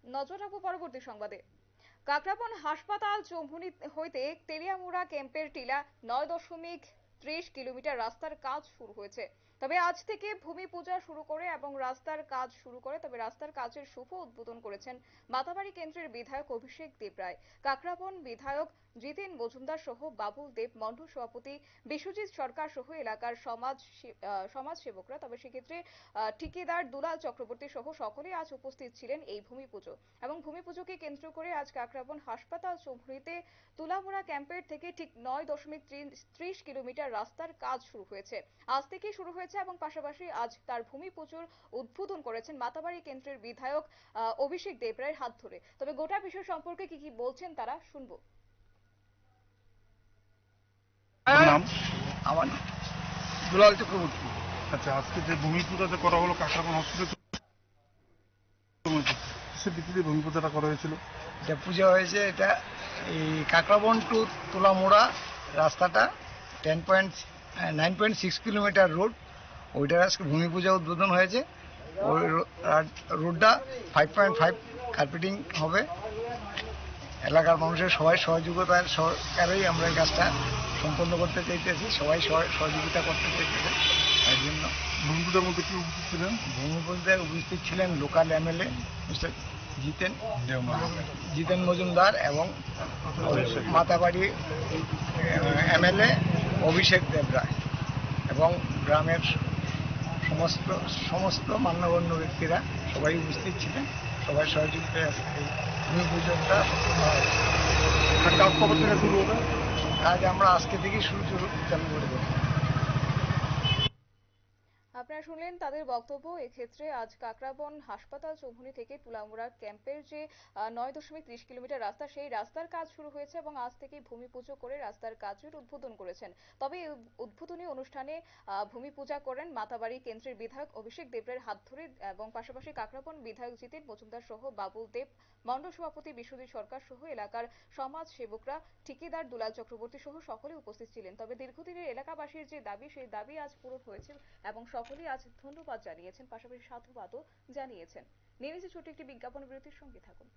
নজর রাখবো পরবর্তী সংবাদে। কাকরাবন হাসপাতাল চৌমুহনী হইতে তেলিয়ামুড়া ক্যাম্পের টিলা 9.30 কিলোমিটার রাস্তার কাজ শুরু হয়েছে। তবে আজ থেকে ভূমি পূজা শুরু করে এবং রাস্তার কাজ শুরু করে, তবে রাস্তার কাজের শুভ উদ্বোধন করেছেন মাতাবাড়ি কেন্দ্রের বিধায়ক অভিষেক দেব রায়। কাকরাবন বিধায়ক জিতেন মজুমদার সহ বাবুল দেব, মন্ডল সভাপতি বিশ্বজিৎ সরকার সহ এলাকার সমাজ সেবকরা, তবে সেক্ষেত্রে ঠিকাদার দুলাল চক্রবর্তী সহ সকলেই আজ উপস্থিত ছিলেন এই ভূমি পুজো। এবং ভূমি পুজোকে কেন্দ্র করে আজ কাকরাবন হাসপাতাল চৌমুহনীতে তুলামুড়া ক্যাম্পের থেকে ঠিক 9.30 কিলোমিটার রাস্তার কাজ শুরু হয়েছে। আজ থেকেই শুরু হয়েছে এবং পাশাপাশি আজ তার ভূমি পুজোর উদ্বোধন করেছেন মাতাবাড়ি কেন্দ্রের বিধায়ক অভিষেক দেব রায়ের হাত ধরে। তবে গোটা বিষয় সম্পর্কে কি বলছেন তারা শুনবো। নাম আমার দুলাল চক্রবর্তী। আচ্ছা, আজকে যে ভূমি পূজাটা করা হলো কাকরাবন হসপিটালে, কিসের ভিত্তিতে ভূমি পূজাটা করা হয়েছিল? এটা পূজা হয়েছে, এটা এই কাকরাবন টু তুলামুড়া রাস্তাটা 9.6 কিলোমিটার রোড, ওইটার আজকে ভূমি পূজা উদ্বোধন হয়েছে। ওই রোডটা 5.5 কার্পেটিং হবে। এলাকার মানুষের সবাই সহযোগিতার সরকারেই আমরা এই কাজটা সম্পন্ন করতে চাইতেছি, সবাই সহযোগিতা করতে চাইতেছে। তাই জন্য ভূমি পূজার মধ্যে কি উপস্থিত ছিলেন? ভূমি পূজায় উপস্থিত ছিলেন লোকাল এমএলএ মিস্টার জিতেন মজুমদার এবং মাতাবাড়ি এমএলএ অভিষেক দেব রায় এবং গ্রামের সমস্ত মান্যগণ্য ব্যক্তিরা সবাই উপস্থিত ছিলেন। সবাই সহযোগিতায় এই ভূমি পূজনটা কাজ কবে থেকে শুরু হবে? কাজ আমরা আজকে থেকেই চালু করে দেবো। আপনারা শুনলেন তাদের বক্তব্য। এক্ষেত্রে আজ কাকরাবন হাসপাতাল চৌমুহনী থেকে তুলামুড়া ক্যাম্পের যে 9.30 কিলোমিটার রাস্তা, সেই রাস্তার কাজ শুরু হয়েছে এবং আজ থেকে ভূমি পুজো করে রাস্তার কাজের উদ্বোধন করেছেন। তবে এই উদ্বোধনী অনুষ্ঠানে ভূমি পূজা করেন মাতাবাড়ি কেন্দ্রের বিধায়ক অভিষেক দেবরায়ের হাত ধরে এবং পাশাপাশি কাকরাবন বিধায়ক জিতেন মজুমদার সহ বাবুল দেব, মন্ডল সভাপতি বিশ্বজিৎ সরকার সহ এলাকার সমাজ সেবকরা, ঠিকাদার দুলাল চক্রবর্তী সহ সকলে উপস্থিত ছিলেন। তবে দীর্ঘদিনের এলাকাবাসীর যে দাবি, সেই দাবি আজ পূরণ হয়েছে এবং সকলেই আজ ধন্যবাদ জানিয়েছেন, পাশাপাশি সাধুবাদও জানিয়েছেন। নিয়ে নিচ্ছে ছোট্ট একটি বিজ্ঞাপন বিরতির, সঙ্গে থাকুন।